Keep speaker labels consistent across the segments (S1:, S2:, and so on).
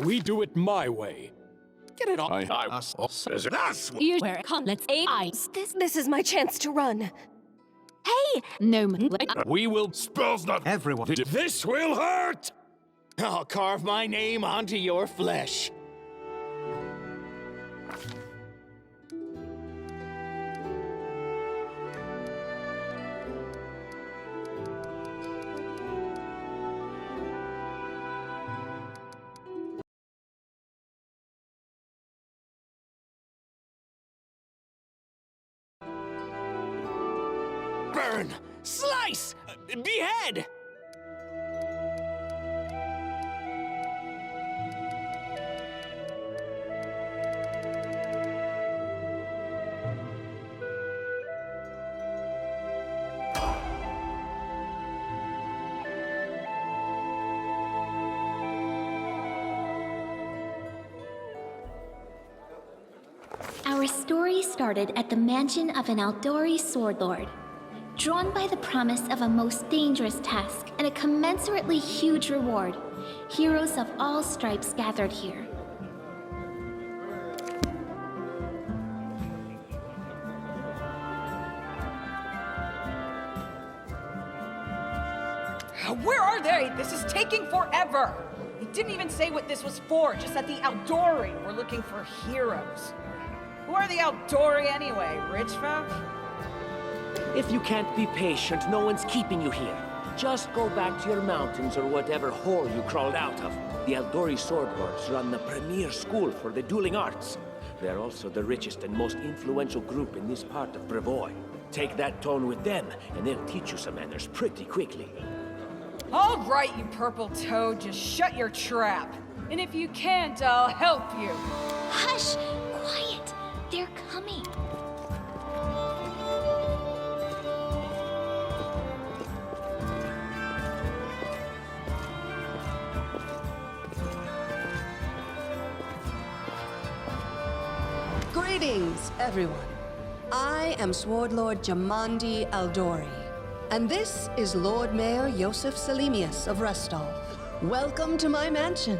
S1: We do it my way. Get it on.
S2: That's
S3: You wear let's eyes.
S4: This is my chance to run.
S3: Hey, no.
S1: We will.
S2: spells not everyone.
S1: This will hurt!
S5: I'll carve my name onto your flesh. Burn! Slice! Behead!
S6: Our story started at the mansion of an Aldori sword lord. Drawn by the promise of a most dangerous task and a commensurately huge reward, heroes of all stripes gathered here.
S7: Where are they? This is taking forever! They didn't even say what this was for, just that the Aldori were looking for heroes. Who are the Aldori anyway? Rich folk?
S8: If you can't be patient, no one's keeping you here. Just go back to your mountains or whatever hole you crawled out of. The Aldori Sword Lords run the premier school for the dueling arts. They're also the richest and most influential group in this part of Brevoy. Take that tone with them, and they'll teach you some manners pretty quickly.
S7: All right, you purple toad, just shut your trap. And if you can't, I'll help you.
S6: Hush! Quiet! They're coming.
S4: Greetings, everyone. I am Sword Lord Jamandi Aldori, and this is Lord Mayor Yosef Selimius of Restall. Welcome to my mansion.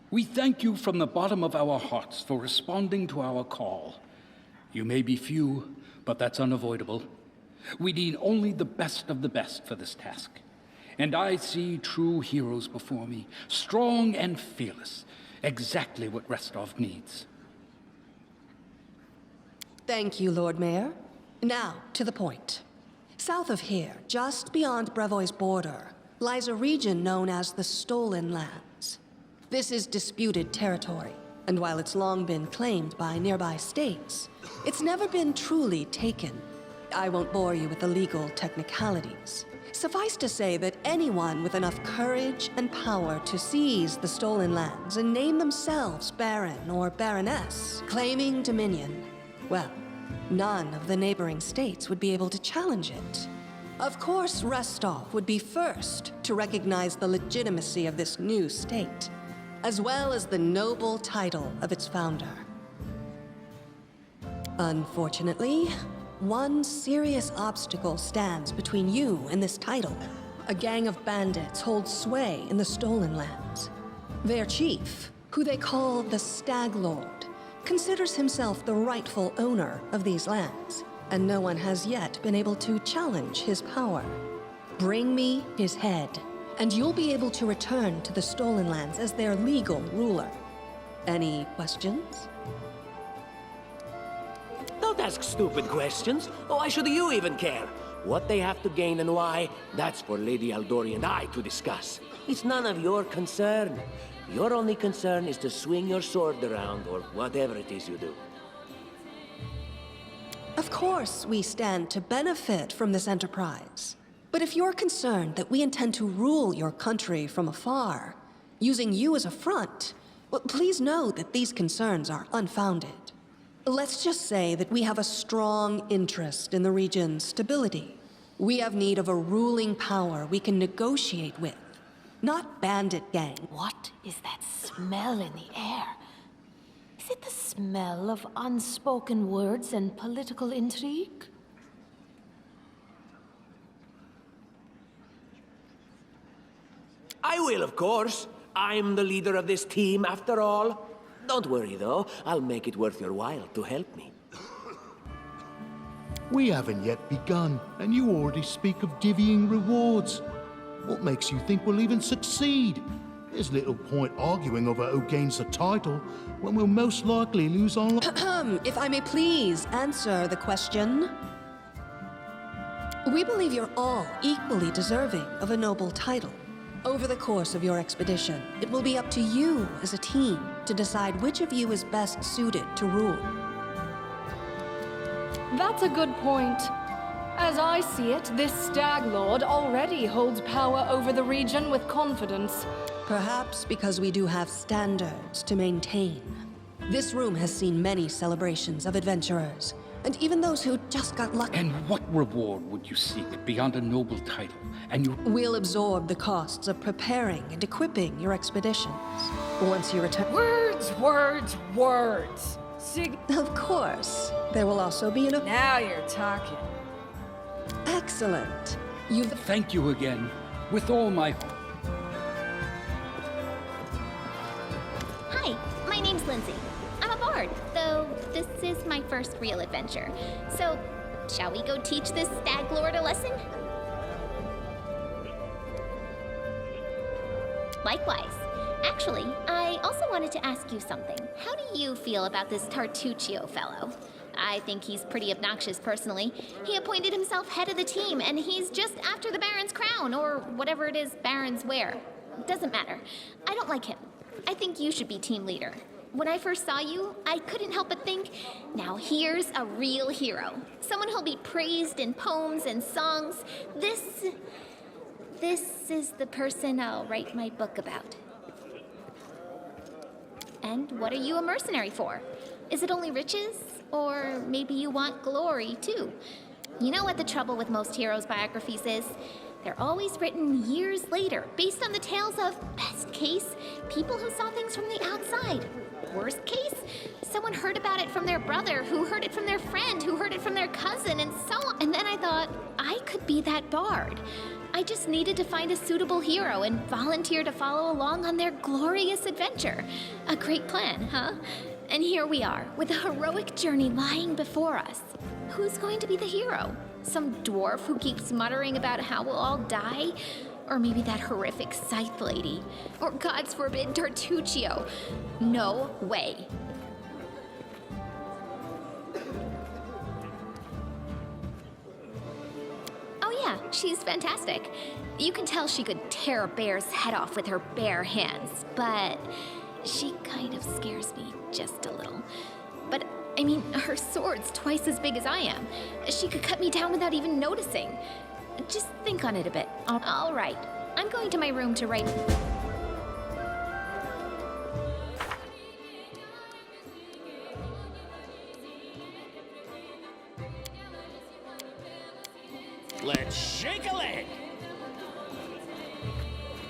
S9: We thank you from the bottom of our hearts for responding to our call. You may be few, but that's unavoidable. We need only the best of the best for this task. And I see true heroes before me, strong and fearless, exactly what Restov needs.
S4: Thank you, Lord Mayor. Now, to the point. South of here, just beyond Brevoy's border, lies a region known as the Stolen Lands. This is disputed territory, and while it's long been claimed by nearby states, it's never been truly taken. I won't bore you with the legal technicalities. Suffice to say that anyone with enough courage and power to seize the stolen lands and name themselves Baron or Baroness, claiming dominion, well, none of the neighboring states would be able to challenge it. Of course, Restov would be first to recognize the legitimacy of this new state, as well as the noble title of its founder. Unfortunately, one serious obstacle stands between you and this title. A gang of bandits holds sway in the Stolen Lands. Their chief, who they call the Stag Lord, considers himself the rightful owner of these lands, and no one has yet been able to challenge his power. Bring me his head, and you'll be able to return to the Stolen Lands as their legal ruler. Any questions?
S8: Don't ask stupid questions. Why should you even care? What they have to gain and why, that's for Lady Aldori and I to discuss. It's none of your concern. Your only concern is to swing your sword around, or whatever it is you do.
S4: Of course, we stand to benefit from this enterprise. But if you're concerned that we intend to rule your country from afar, using you as a front, well, please know that these concerns are unfounded. Let's just say that we have a strong interest in the region's stability. We have need of a ruling power we can negotiate with, not bandit gang.
S3: What is that smell in the air? Is it the smell of unspoken words and political intrigue?
S8: I will, of course. I'm the leader of this team, after all. Don't worry, though. I'll make it worth your while to help me.
S10: We haven't yet begun, and you already speak of divvying rewards. What makes you think we'll even succeed? There's little point arguing over who gains the title when we'll most likely lose our
S4: If I may please answer the question. We believe you're all equally deserving of a noble title. Over the course of your expedition, it will be up to you as a team to decide which of you is best suited to rule.
S11: That's a good point. As I see it, this Stag Lord already holds power over the region with confidence.
S4: Perhaps because we do have standards to maintain. This room has seen many celebrations of adventurers, and even those who just got lucky.
S9: And what reward would you seek beyond a noble title? And you...
S4: We'll absorb the costs of preparing and equipping your expeditions. Once you return...
S7: Words, words, words.
S4: Of course. There will also be an...
S7: Now you're talking.
S4: Excellent. You've...
S9: Thank you again, with all my heart.
S6: Hi, my name's Lindsay. I'm a bard, though this is my first real adventure. So, shall we go teach this Stag Lord a lesson? Likewise. Actually, I also wanted to ask you something. How do you feel about this Tartuccio fellow? I think he's pretty obnoxious personally. He appointed himself head of the team, and he's just after the Baron's crown, or whatever it is barons wear. Doesn't matter. I don't like him. I think you should be team leader. When I first saw you, I couldn't help but think, now here's a real hero. Someone who'll be praised in poems and songs. This is the person I'll write my book about. And what are you a mercenary for? Is it only riches? Or maybe you want glory, too? You know what the trouble with most heroes' biographies is? They're always written years later, based on the tales of, best case, people who saw things from the outside. Worst case, someone heard about it from their brother, who heard it from their friend, who heard it from their cousin, and so on. And then I thought, I could be that bard. I just needed to find a suitable hero and volunteer to follow along on their glorious adventure. A great plan, huh? And here we are, with a heroic journey lying before us. Who's going to be the hero? Some dwarf who keeps muttering about how we'll all die? Or maybe that horrific scythe lady? Or, God's forbid, Tartuccio? No way. Oh yeah, she's fantastic. You can tell she could tear a bear's head off with her bare hands, but she kind of scares me just a little. But, I mean, her sword's twice as big as I am. She could cut me down without even noticing. Just think on it a bit. All right, I'm going to my room to write...
S5: Let's shake a leg!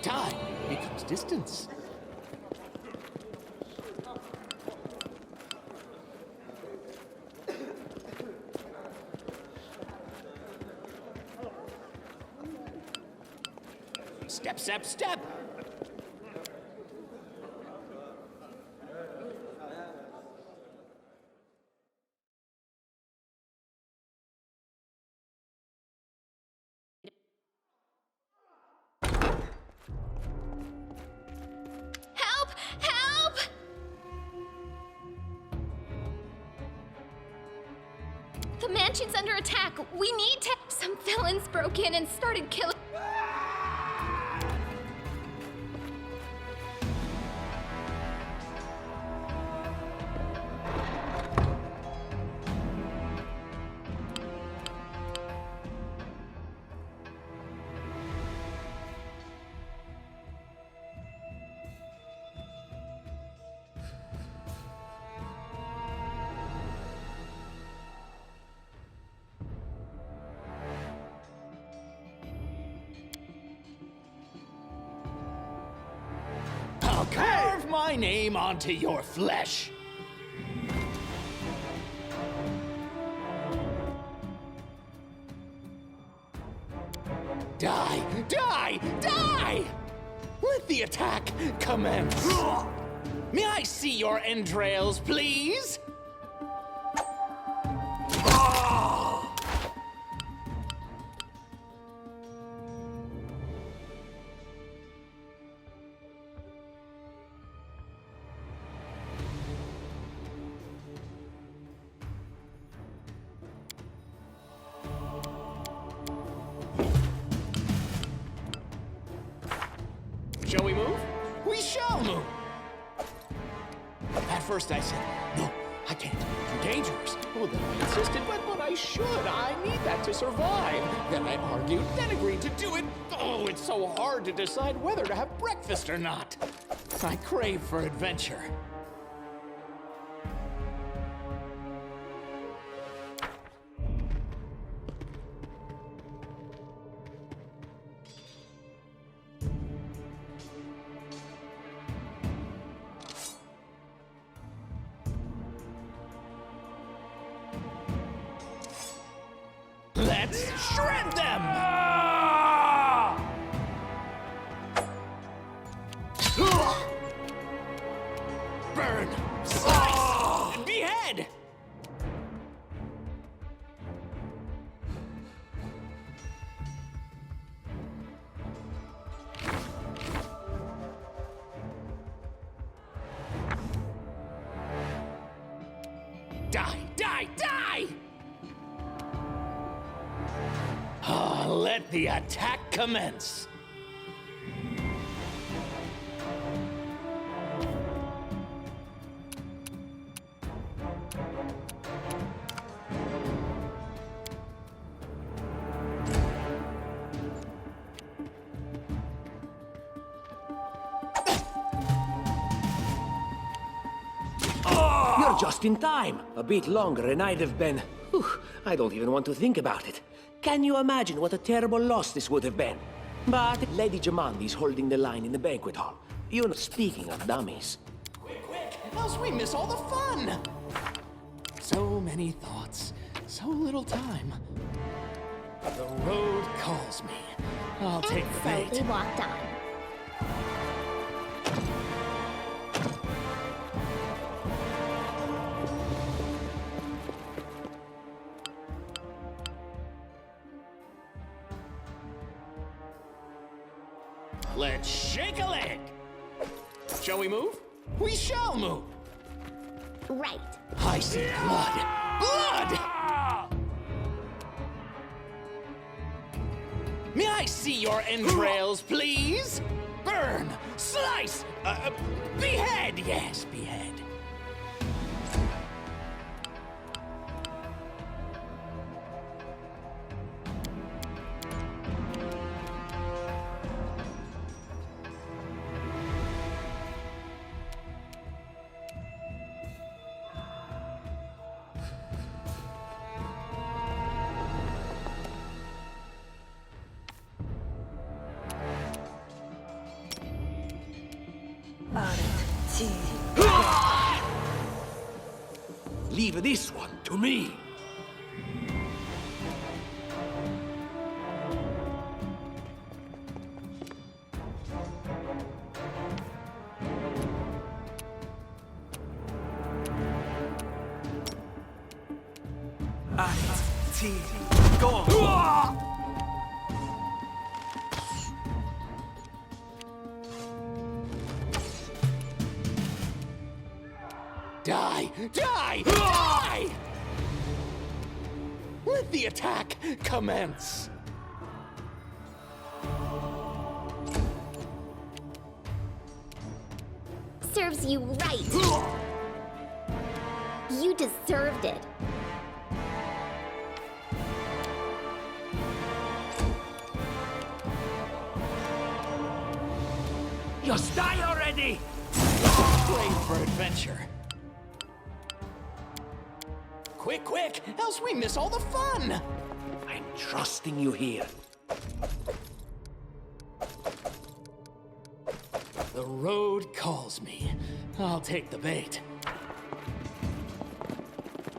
S5: Time becomes distance. Step, step, step!
S6: Help! Help! The mansion's under attack. We need to... Some villains broke in and started killing...
S5: I'll carve my name onto your flesh. Die! Die! Die! Let the attack commence! May I see your entrails, please? Shall we move? We shall move! At first I said, no, I can't. Too dangerous. Well, then I insisted, but I should. I need that to survive. Then I argued, then agreed to do it. Oh, it's so hard to decide whether to have breakfast or not. I crave for adventure. Let's shred them! Burn! Slice! Behead! Die! Die! Die! Let the attack commence!
S8: You're just in time. A bit longer and I'd have been... Whew, I don't even want to think about it. Can you imagine what a terrible loss this would have been? But Lady Jamandi's holding the line in the banquet hall. You know, speaking of dummies.
S5: Quick, else we miss all the fun! So many thoughts, so little time. The road calls me. I'll take the bait.
S6: So we walked on.
S5: Let's shake a leg! Shall we move? We shall move!
S6: Right.
S5: I see blood! Blood! May I see your entrails, please? Burn! Slice! Behead! Yes, behead.
S8: Leave this one to me.
S5: Go on! Die! Die! Die! Let the attack commence!
S6: Serves you right. You deserved it.
S8: Just die already!
S5: Crave for adventure. Quick, else we miss all the fun!
S8: I'm trusting you here.
S5: The road calls me. I'll take the bait.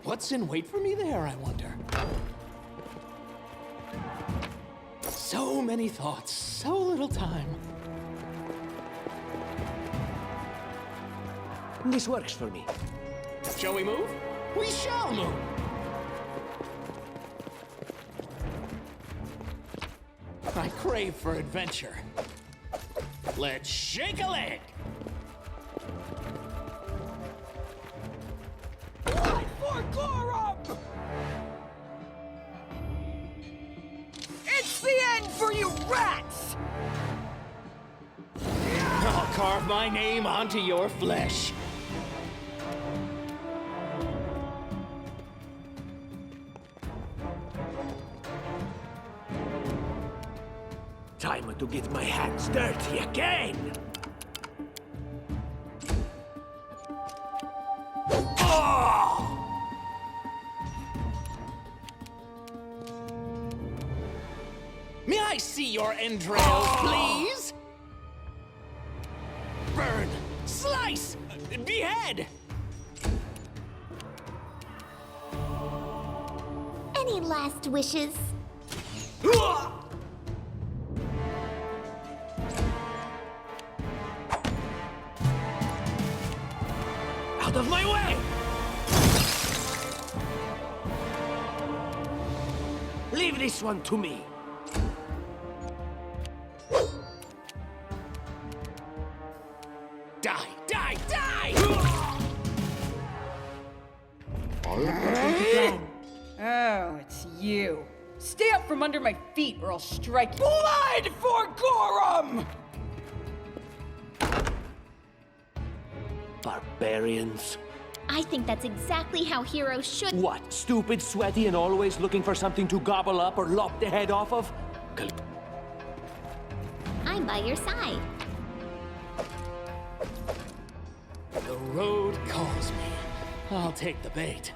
S5: What's in wait for me there, I wonder? So So many thoughts, so little time.
S8: This works for me.
S5: Shall we move? We shall move! I crave for adventure. Let's shake a leg! Fight for Gorum!
S7: It's the end for you rats!
S5: I'll carve my name onto your flesh.
S8: Time to get my hands dirty again!
S5: May I see your entrails, please? Burn! Slice! Behead!
S6: Any last wishes?
S8: Out of my way! Leave this one to me.
S5: Die! Die! Die!
S7: Oh, it's you. Stay up from under my feet or I'll strike you. Blood for Gorum!
S8: Barbarians.
S6: I think that's exactly how heroes should.
S8: What? Stupid, sweaty, and always looking for something to gobble up or lop the head off of?
S6: I'm by your side.
S5: The road calls me. I'll take the bait.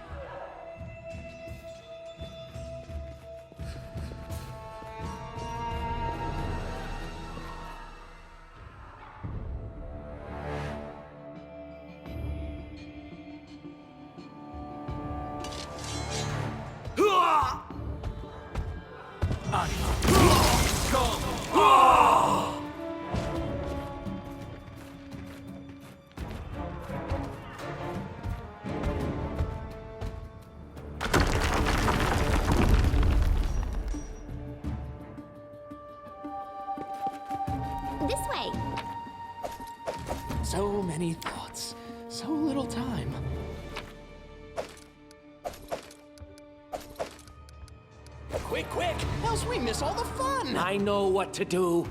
S6: This way.
S5: So many thoughts, so little time. Quick, quick, else we miss all the fun!
S8: I know what to do.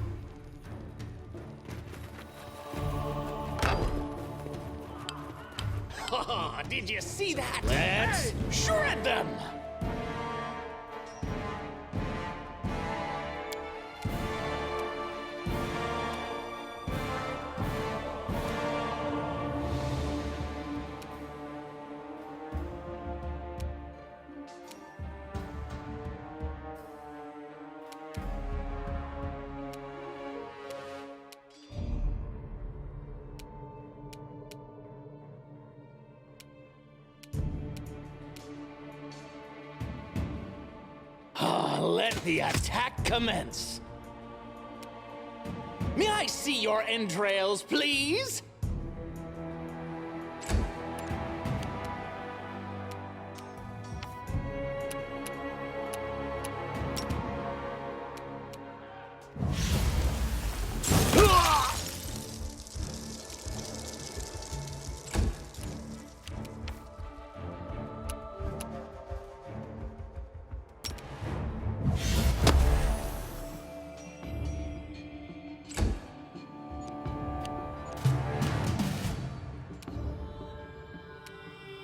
S5: Did you see that? Let's shred them! Let the attack commence. May I see your entrails, please?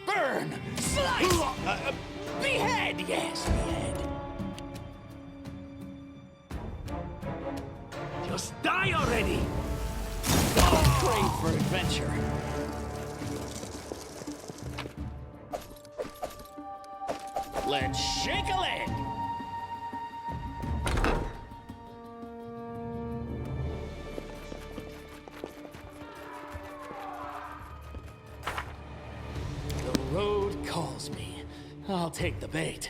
S5: Burn! Slice! Behead! Yes, behead.
S8: Just die already!
S5: Crave for adventure. Let's shake a leg! The road calls me. I'll take the bait.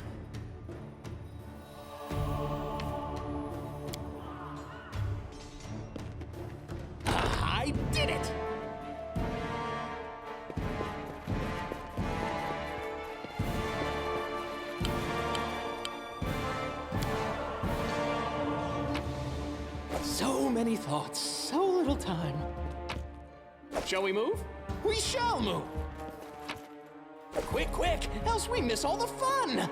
S5: did it! So many thoughts, so little time. Shall we move? We shall move! Quick, quick, else we miss all the fun!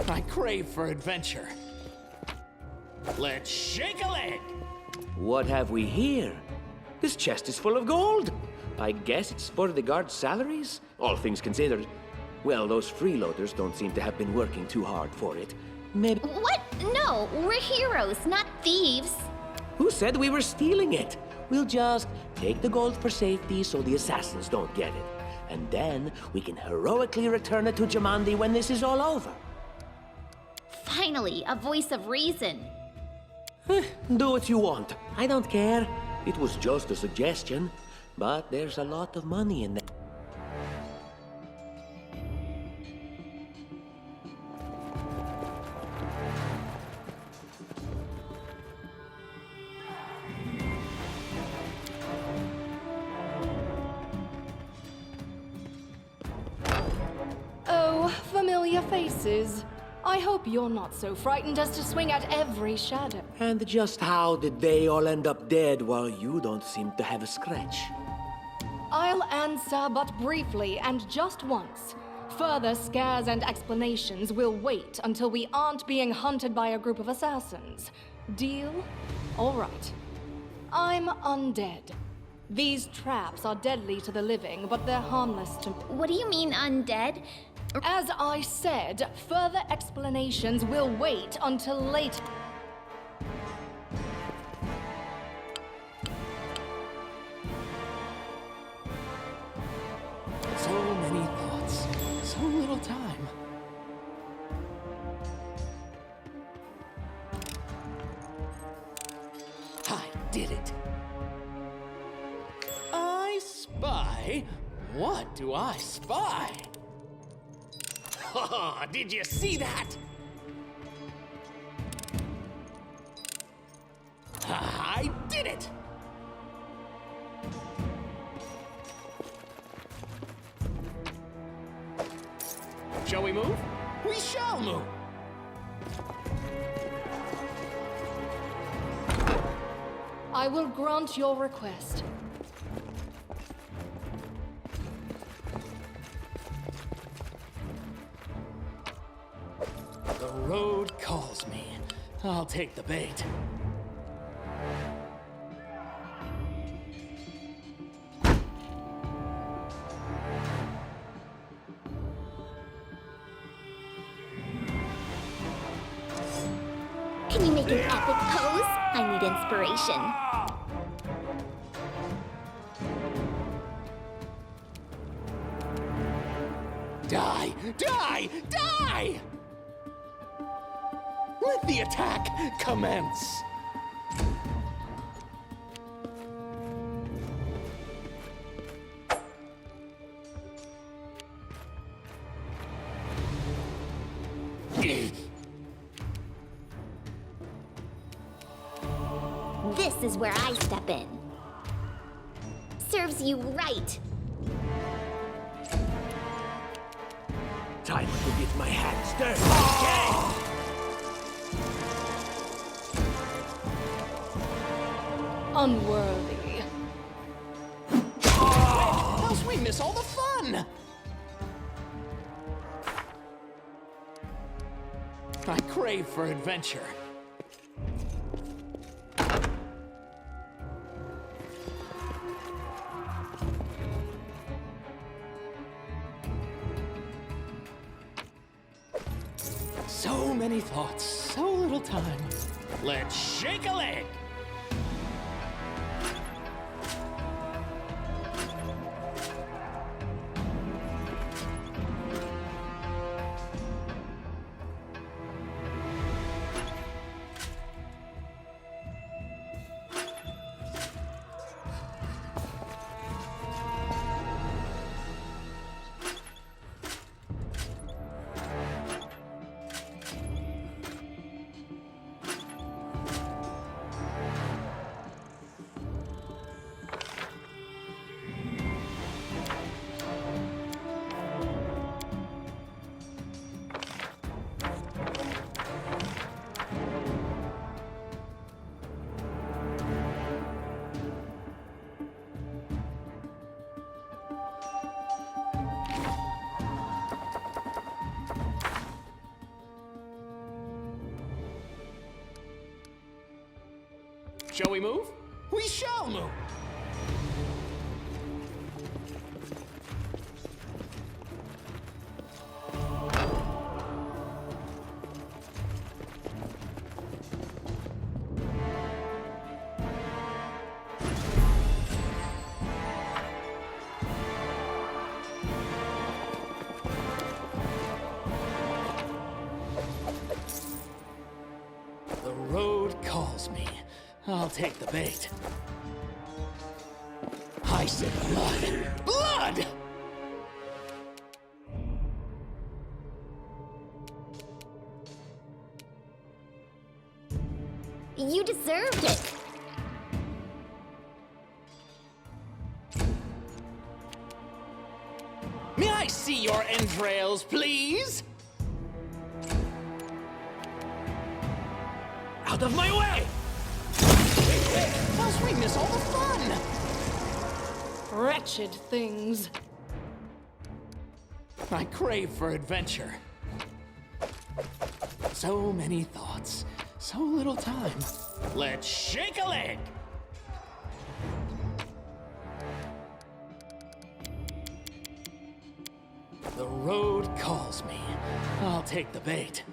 S5: I crave for adventure. Let's shake a leg!
S8: What have we here? This chest is full of gold. I guess it's for the guards' salaries, all things considered. Well, those freeloaders don't seem to have been working too hard for it. Maybe...
S6: What? No, we're heroes, not thieves.
S8: Who said we were stealing it? We'll just take the gold for safety so the assassins don't get it. And then we can heroically return it to Jamandi when this is all over.
S6: Finally, a voice of reason.
S8: Do what you want. I don't care. It was just a suggestion. But there's a lot of money in there.
S11: Oh, familiar faces. I hope you're not so frightened as to swing at every shadow.
S8: And just how did they all end up dead while you don't seem to have a scratch?
S11: I'll answer but briefly and just once. Further scares and explanations will wait until we aren't being hunted by a group of assassins. Deal? All right. I'm undead. These traps are deadly to the living, but they're harmless to me.
S6: What do you mean, undead?
S11: As I said, further explanations will wait until later.
S5: So many thoughts, so little time. I did it. I spy? What do I spy? Oh, did you see that? I did it! Shall we move? We shall move!
S11: I will grant your request.
S5: The road calls me. I'll take the bait.
S6: Can you make an epic pose? I need inspiration.
S5: Die! Die! Die! Let the attack commence!
S6: This is where I step in. Serves you right.
S8: Time to get my hands dirty.
S11: Unworthy.
S5: Else we miss all the fun! I crave for adventure. So many thoughts, so little time. Let's shake a leg! Shall we move? We shall move! The road calls me. I'll take the bait. I said blood. Blood!
S6: You deserved it.
S5: May I see your entrails, please? Out of my way! Else we miss all the fun!
S11: Wretched things.
S5: I crave for adventure. So many thoughts, so little time. Let's shake a leg! The road calls me. I'll take the bait.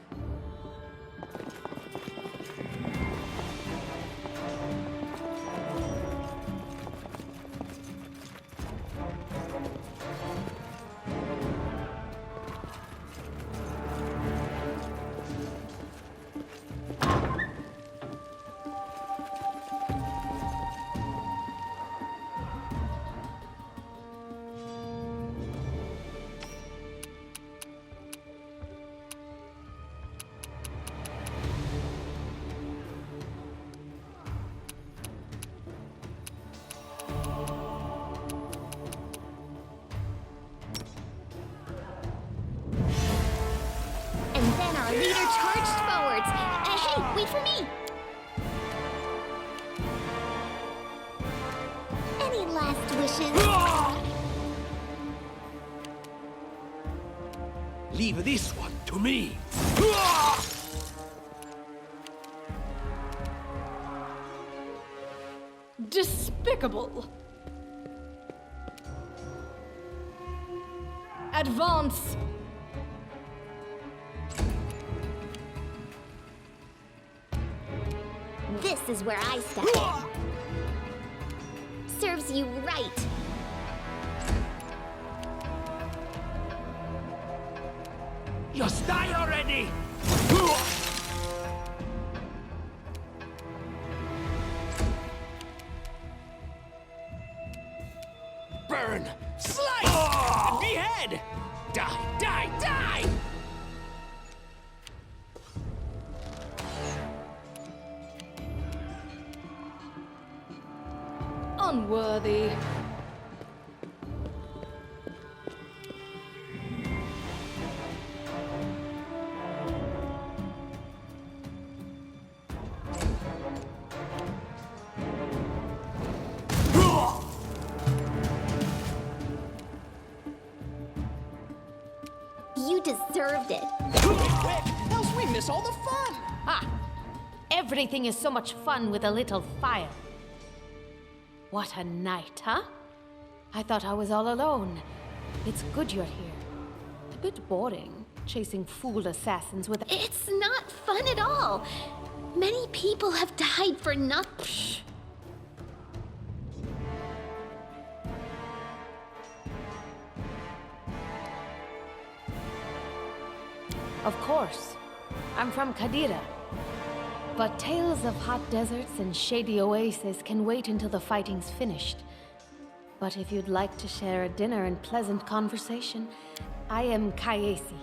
S6: Our leader charged forwards. Hey, wait for me! Any last wishes?
S8: Leave this one to me.
S11: Despicable. Advance.
S6: This is where I step in. Serves you right.
S8: Just die already!
S5: Burn! Slice! Behead! Die! Die! Die!
S11: Unworthy.
S6: You deserved it.
S5: Quick! Else we miss all the fun!
S3: Ah! Everything is so much fun with a little fire. What a night, huh? I thought I was all alone. It's good you're here. A bit boring, chasing fool assassins with...
S6: It's not fun at all. Many people have died for nothing.
S3: Of course. I'm from Kadira. But tales of hot deserts and shady oases can wait until the fighting's finished. But if you'd like to share a dinner and pleasant conversation, I am Kayesi,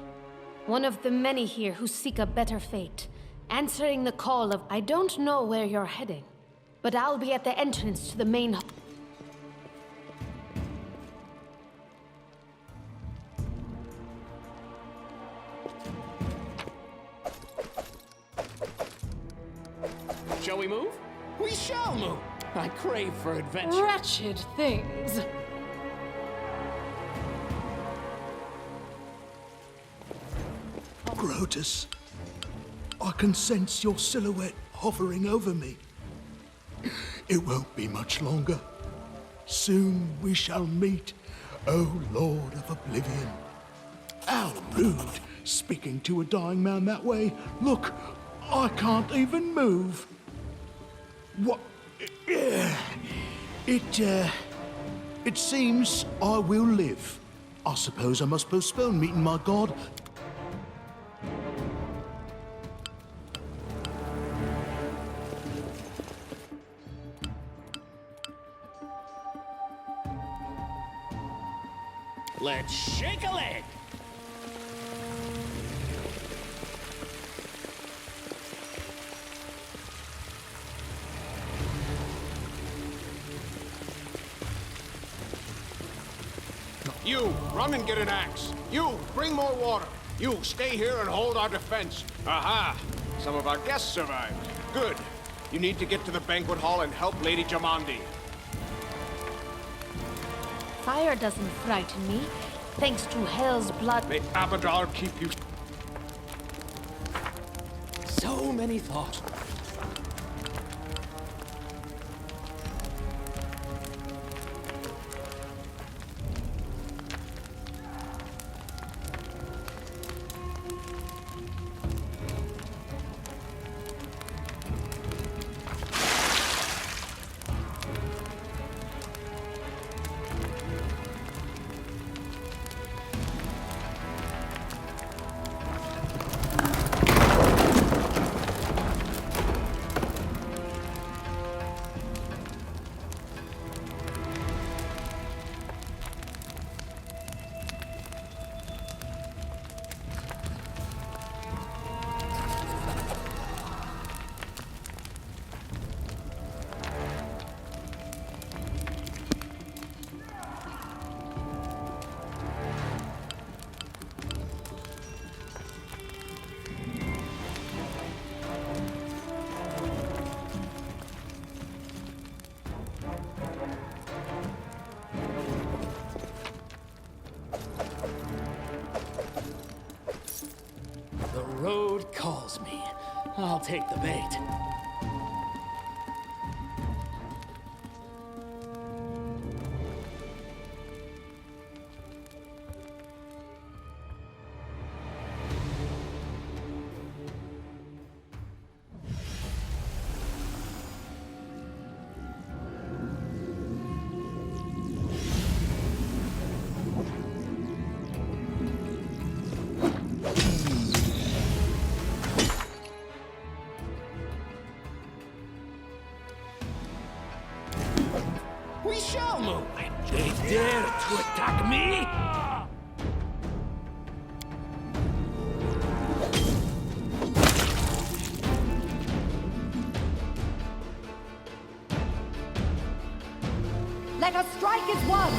S3: one of the many here who seek a better fate, answering the call of... I don't know where you're heading, but I'll be at the entrance to the main...
S5: Shall we move? We shall move! I crave for adventure.
S11: Wretched things.
S10: Grotus, I can sense your silhouette hovering over me. It won't be much longer. Soon we shall meet, O Lord of Oblivion. How rude, speaking to a dying man that way. Look, I can't even move. What? It seems I will live. I suppose I must postpone meeting my god.
S5: Let's shake a leg!
S12: You, run and get an axe. You, bring more water. You, stay here and hold our defense. Aha! Some of our guests survived. Good. You need to get to the banquet hall and help Lady Jamandi.
S3: Fire doesn't frighten me, thanks to Hell's blood.
S12: May Abadar keep you...
S5: So many thoughts. The road calls me. I'll take the bait. We shall move!
S8: They dare to attack me?
S7: Let us strike as one!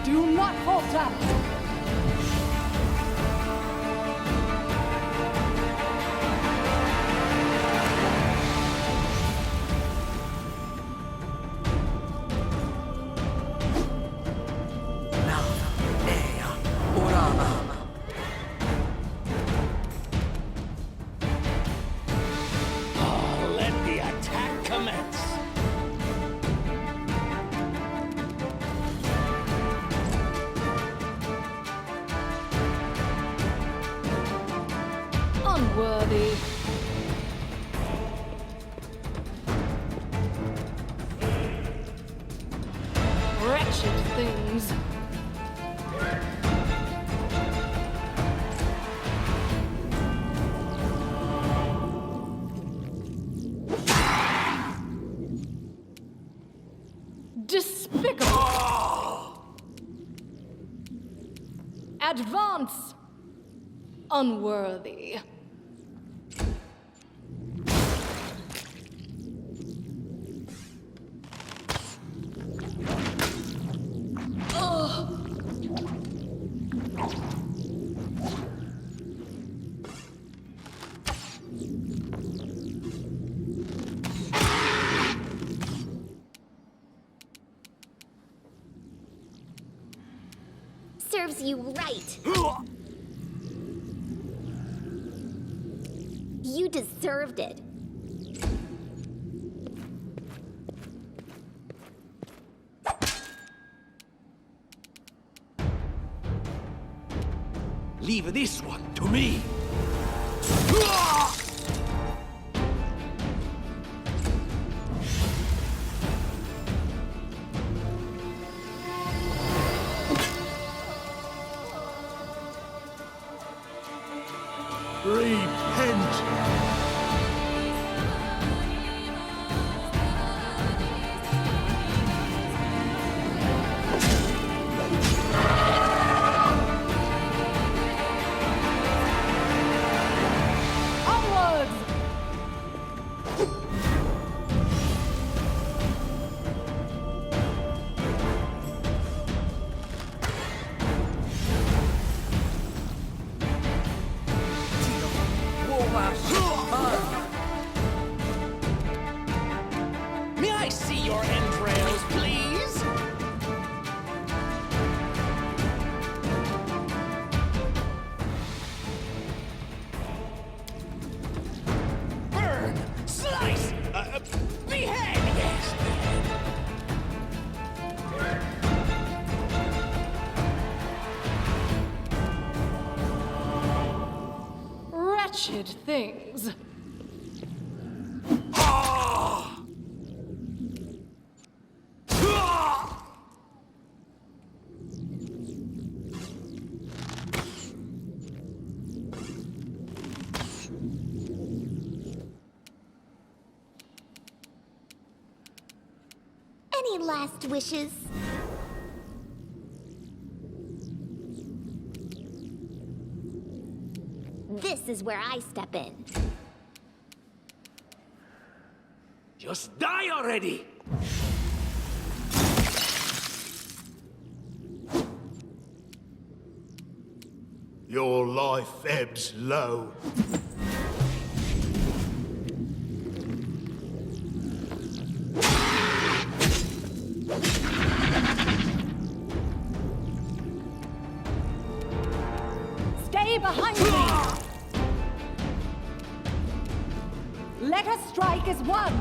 S7: Do not falter!
S5: Let the attack commence!
S11: Unworthy. Wretched things. Despicable! Advance! Unworthy.
S6: Serves you right. You deserved it.
S8: Leave this one to me.
S10: Repent!
S11: Onwards!
S5: May I see your entrails, please? Burn! Slice! Behead! Yes,
S11: Wretched things.
S6: Any last wishes? This is where I step in.
S8: Just die already!
S10: Your life ebbs low.
S11: Stay behind me! Let us strike as one!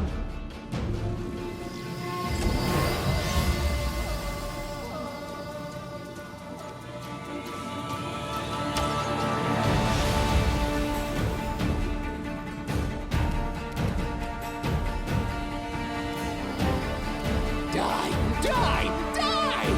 S5: Die! Die! Die!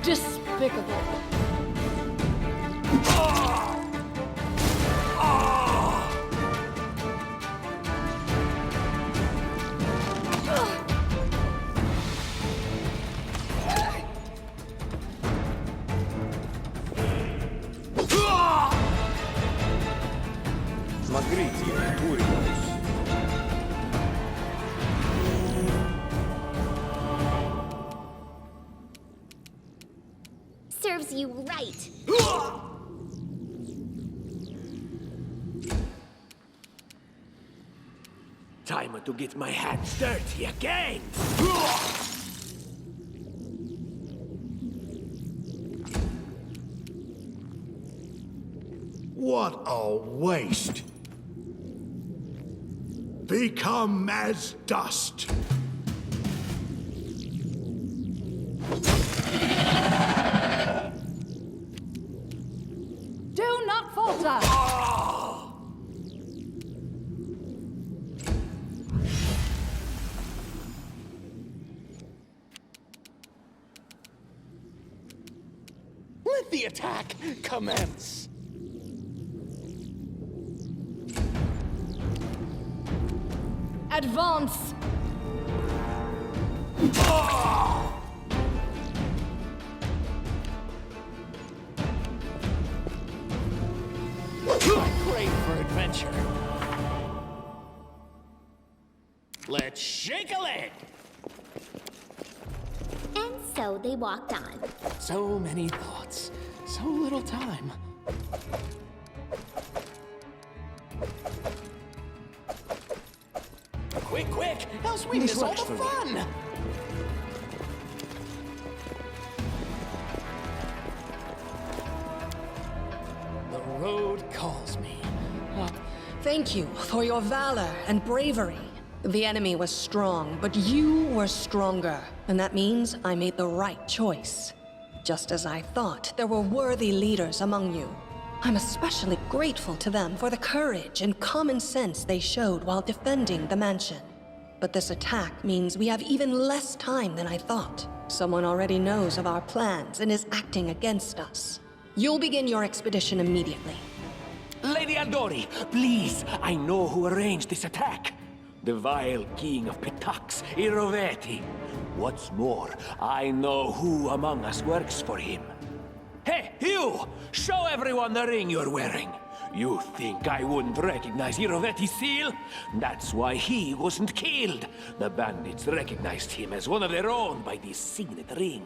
S11: Despicable.
S1: Смотрите, Туриус.
S6: Serves you right.
S8: Time to get my hands dirty again!
S10: What a waste! Become as dust!
S11: Do not falter!
S5: Let the attack commence!
S11: Advance!
S5: I crave for adventure. Let's shake a leg!
S6: So they walked on.
S5: So many thoughts, so little time. Quick, quick! Else we miss all the fun! The road calls me.
S4: Thank you for your valor and bravery. The enemy was strong, but you were stronger. And that means I made the right choice. Just as I thought, there were worthy leaders among you. I'm especially grateful to them for the courage and common sense they showed while defending the mansion. But this attack means we have even less time than I thought. Someone already knows of our plans and is acting against us. You'll begin your expedition immediately.
S8: Lady Aldori, please, I know who arranged this attack. The vile king of Pitax, Iroveti. What's more, I know who among us works for him. Hey, you! Show everyone the ring you're wearing. You think I wouldn't recognize Iroveti's seal? That's why he wasn't killed. The bandits recognized him as one of their own by this signet ring.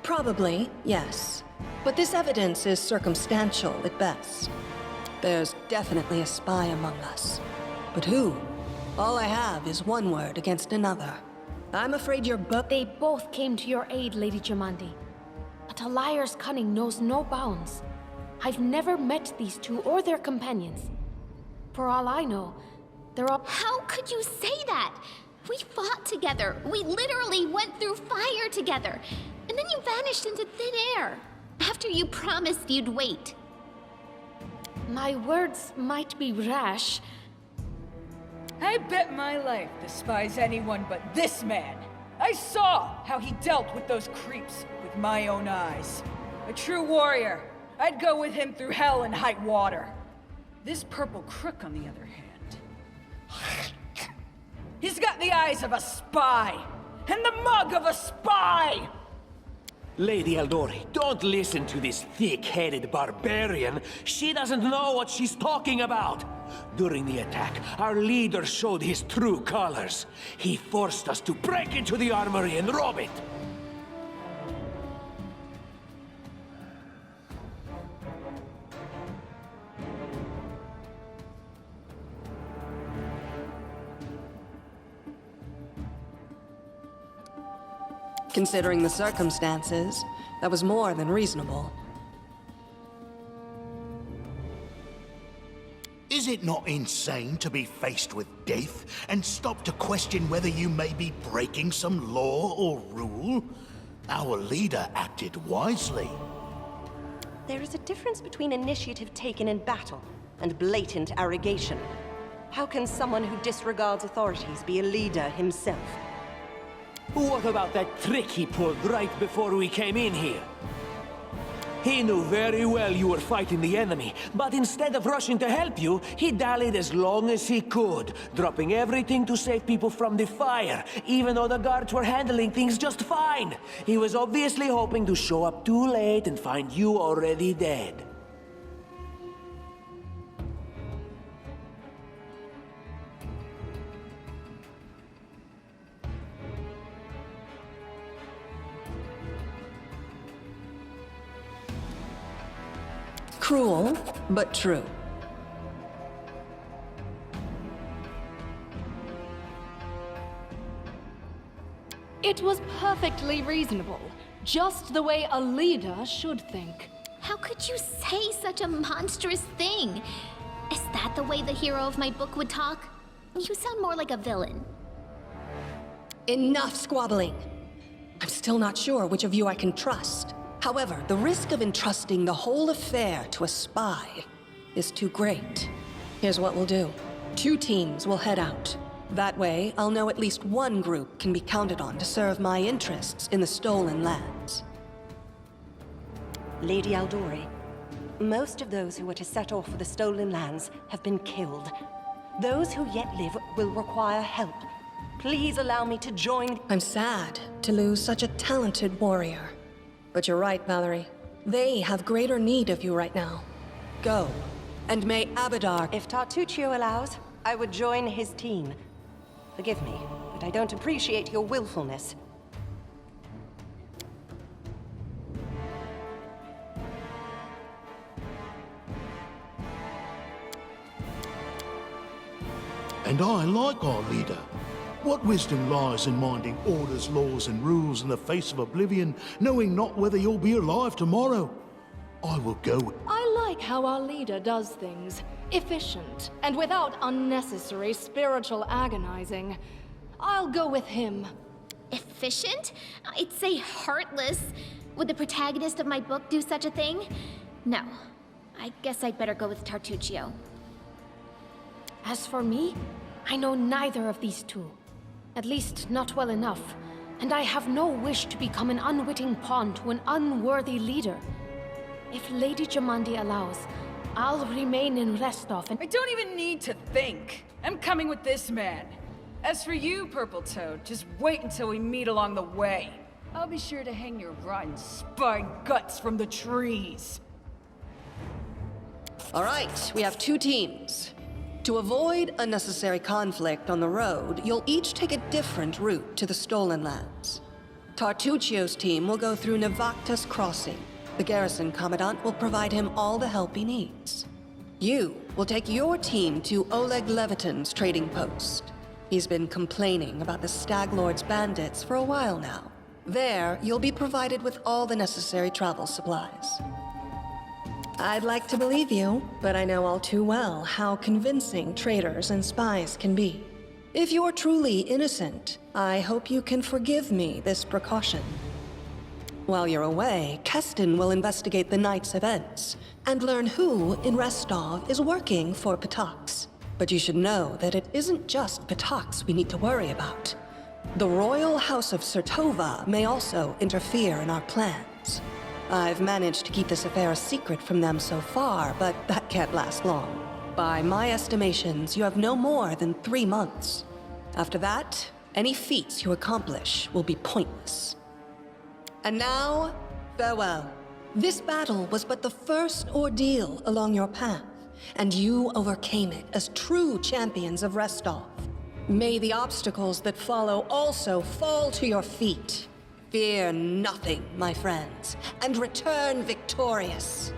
S4: Probably, yes. But this evidence is circumstantial at best. There's definitely a spy among us. But who? All I have is one word against another. I'm afraid you're
S3: They both came to your aid, Lady Jamandi. But a liar's cunning knows no bounds. I've never met these two or their companions. For all I know, they're all—
S6: How could you say that? We fought together. We literally went through fire together. And then you vanished into thin air. After you promised you'd wait.
S3: My words might be rash.
S7: I bet my life despise anyone but this man. I saw how he dealt with those creeps with my own eyes. A true warrior. I'd go with him through hell and high water. This purple crook, on the other hand, he's got the eyes of a spy and the mug of a spy!
S8: Lady Aldori, don't listen to this thick-headed barbarian. She doesn't know what she's talking about. During the attack, our leader showed his true colors. He forced us to break into the armory and rob it.
S4: Considering the circumstances, that was more than reasonable.
S10: Is it not insane to be faced with death and stop to question whether you may be breaking some law or rule? Our leader acted wisely.
S13: There is a difference between initiative taken in battle and blatant arrogation. How can someone who disregards authorities be a leader himself?
S8: What about that trick he pulled right before we came in here? He knew very well you were fighting the enemy, but instead of rushing to help you, he dallied as long as he could, dropping everything to save people from the fire, even though the guards were handling things just fine. He was obviously hoping to show up too late and find you already dead.
S4: Cruel, but true.
S11: It was perfectly reasonable. Just the way a leader should think.
S6: How could you say such a monstrous thing? Is that the way the hero of my book would talk? You sound more like a villain.
S4: Enough squabbling. I'm still not sure which of you I can trust. However, the risk of entrusting the whole affair to a spy is too great. Here's what we'll do. 2 teams will head out. That way, I'll know at least one group can be counted on to serve my interests in the stolen lands.
S13: Lady Aldori, most of those who were to set off for the stolen lands have been killed. Those who yet live will require help. Please allow me to join.
S4: I'm sad to lose such a talented warrior. But you're right, Valerie. They have greater need of you right now. Go, and may Abadar...
S13: If Tartuccio allows, I would join his team. Forgive me, but I don't appreciate your willfulness.
S10: And I like our leader. What wisdom lies in minding orders, laws, and rules in the face of oblivion, knowing not whether you'll be alive tomorrow? I will go.
S11: I like how our leader does things. Efficient, and without unnecessary spiritual agonizing. I'll go with him.
S6: Efficient? I'd say heartless. Would the protagonist of my book do such a thing? No. I guess I'd better go with Tartuccio.
S3: As for me, I know neither of these two. At least, not well enough. And I have no wish to become an unwitting pawn to an unworthy leader. If Lady Jamandi allows, I'll remain in Restov and—
S7: I don't even need to think. I'm coming with this man. As for you, Purple Toad, just wait until we meet along the way. I'll be sure to hang your rotten spine guts from the trees.
S4: All right, we have 2 teams. To avoid unnecessary conflict on the road, you'll each take a different route to the Stolen Lands. Tartuccio's team will go through Navacta's Crossing. The garrison commandant will provide him all the help he needs. You will take your team to Oleg Levitin's trading post. He's been complaining about the Stag Lord's bandits for a while now. There, you'll be provided with all the necessary travel supplies. I'd like to believe you, but I know all too well how convincing traitors and spies can be. If you're truly innocent, I hope you can forgive me this precaution. While you're away, Keston will investigate the night's events and learn who in Restov is working for Patax. But you should know that it isn't just Patax we need to worry about. The Royal House of Sertova may also interfere in our plans. I've managed to keep this affair a secret from them so far, but that can't last long. By my estimations, you have no more than 3 months. After that, any feats you accomplish will be pointless. And now, farewell. This battle was but the first ordeal along your path, and you overcame it as true champions of Restov. May the obstacles that follow also fall to your feet. Fear nothing, my friends, and return victorious.